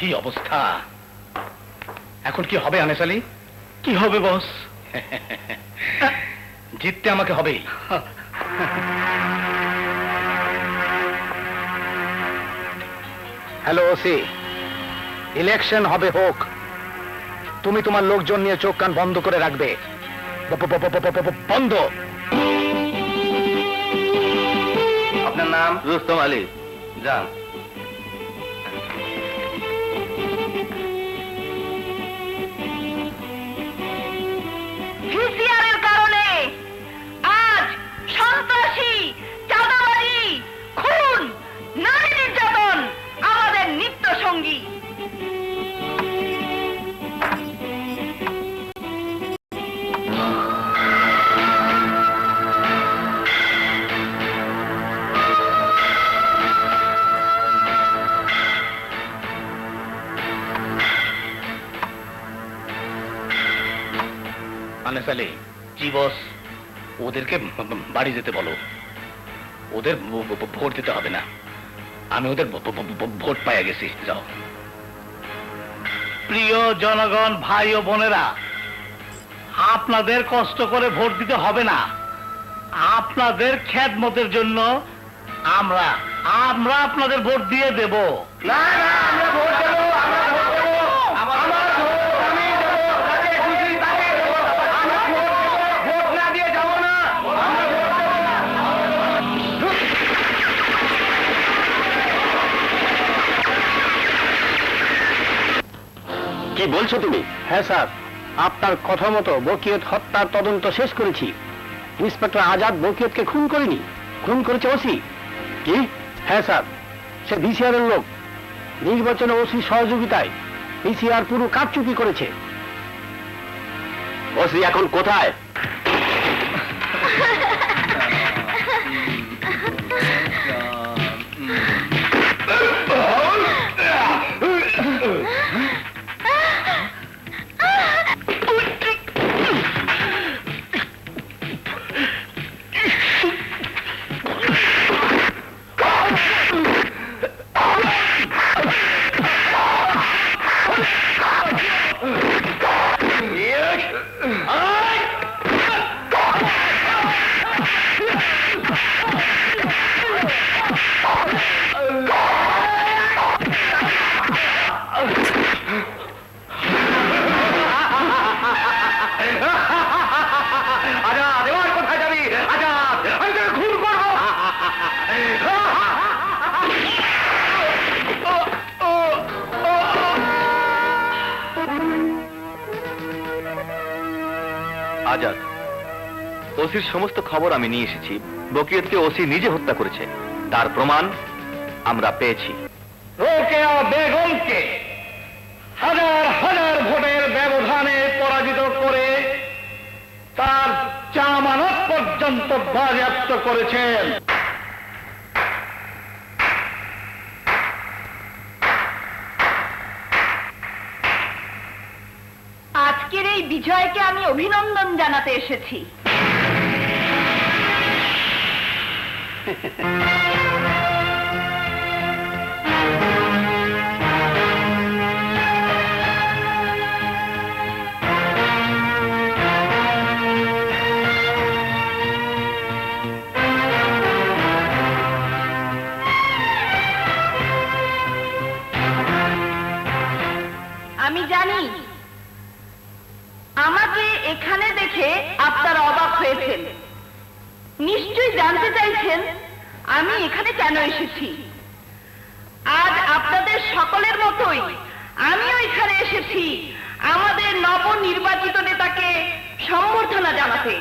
কি অবস্থা! এখন কি হবে আনিস আলী? কি হবে বস? জিততে আমাকে হবেই। হ্যালো ওসি, ইলেকশন হবে হোক, তুমি তোমার লোকজন নিয়ে চোখ কান বন্ধ করে রাখবে। বন্ধ। আপনার নাম? রুস্তম আলী। যান। হুঁশিয়ারের কারণে আজ সন্ত্রাসী, চাঁদাবাজি, খুন, নারী নির্যাতন আমাদের নিত্য সঙ্গী। আনিস আলী, জি বস। ওদেরকে বাড়ি যেতে বলো, ওদের ভোট দিতে হবে না, আমি ওদের ভোট পাইয়া গেছি। যাও। প্রিয় জনগণ, ভাই ও বোনেরা, আপনাদের কষ্ট করে ভোট দিতে হবে না। আপনাদের খেদমতের জন্য আমরা আপনাদের ভোট দিয়ে দেব। না না, আমরা ভোট দেব, আমরা ভোট দেব, আমার ভোট আমি দেব, যাকে খুশি তাকে দেব। আমরা ভোট না দিয়ে যাব না, আমরা ভোট দেব না। কি বলছো তুমি? হ্যাঁ স্যার, আপনার কথা মতো বকিয়ত হত্যার তদন্ত শেষ করেছি। ইন্সপেক্টর আজাদ বকিয়তকে খুন করেনি, খুন করেছে ওসি। কি? হ্যাঁ স্যার, সে ভিসিআর এর লোক। নির্বাচনে ওসি সহযোগিতায় ভিসিআর পুরো কারচুপি করেছে। ওসি এখন কোথায়? আজাদ, এবার কোথায় যাবি? আজাদ, আমি তোকে খুন করবো। আজাদ, ওসির সমস্ত খবর আমি নিয়ে এসেছি। বকিয়তকে ওসি নিজে হত্যা করেছে, তার প্রমাণ আমরা পেয়েছি। রোকেয়া বেগমকে হাজার হাজার ভোটের ব্যবধানে পরাজিত করে তার জামানত পর্যন্ত বাজেয়াপ্ত করেছেন। আজকের এই বিজয়কে আমি অভিনন্দন জানাতে এসেছি। আমি জানি আমাকে এখানে দেখে আপনারা অবাক হয়েছেন, নিশ্চয়ই জানতে চাইছেন আমি এখানে কেন এসেছি। আজ আপনাদের সকলের মতোই আমিও এখানে এসেছি আমাদের নবনির্বাচিত নেতাকে সম্বর্ধনা জানাতে।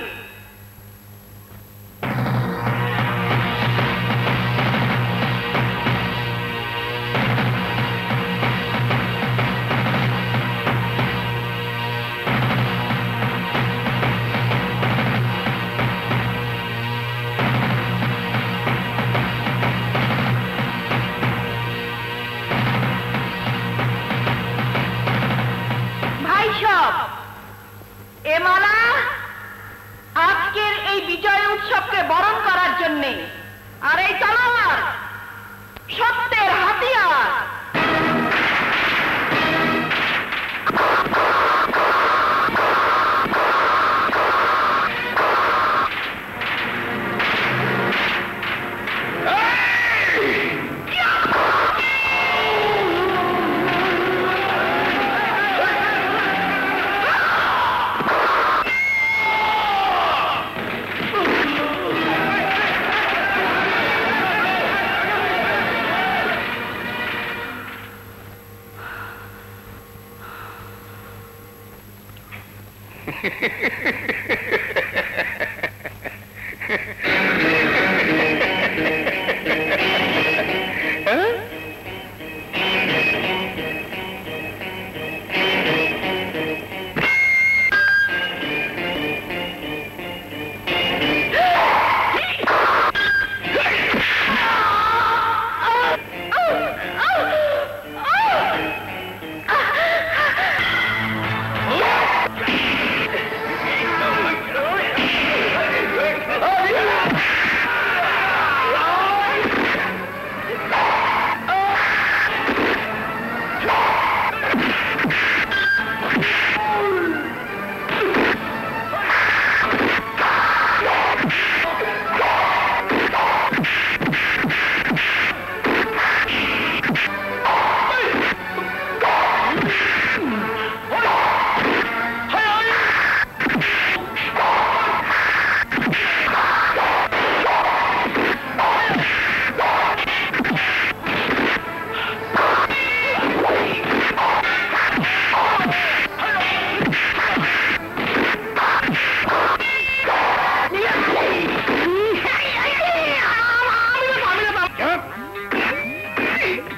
এ মালা আজকের এই বিজয় উৎসবকে বরণ করার জন্য, আর এই তলোয়ার সত্যের হাতিয়ার।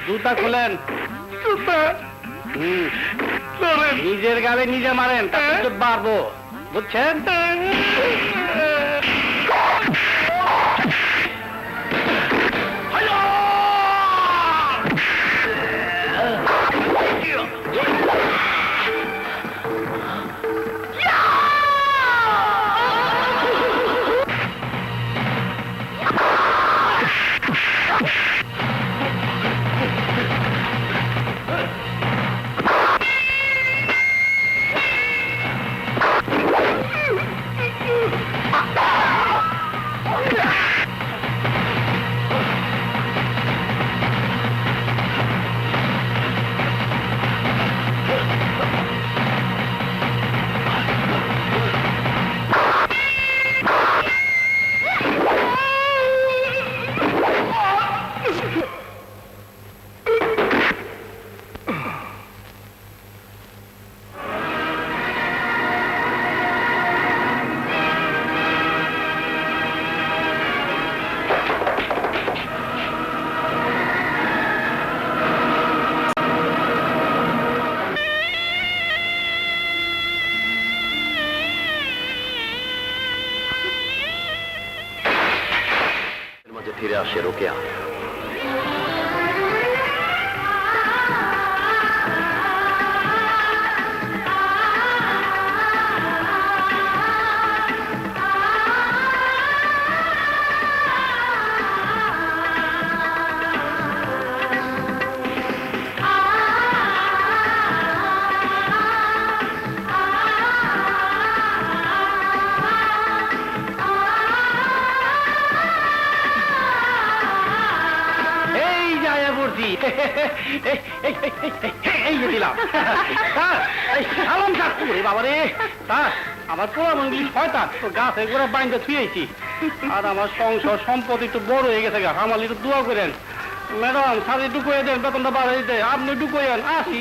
জুতা খোলেন। নিজের গালে নিজে মারেন, তাতে বাড়বো, বুঝছেন? মাঝে ফিরে আসে রোকেয়া। এই যে দিলাম স্যার, সালাম স্যার। ওরে বাবা রে স্যার, আমার পোড়া মন্দির শয়তান তো গাছে করে বাইন্দা থুয়েছি, আর আমার সংসার সম্পদ একটু বড় হয়ে গেছে, আমার একটু দোয়া করেন ম্যাডাম। স্যার একটু কয়ে দেন, বেতনটা বাড়াই দেয়, আপনি একটু কয়েন, আসি।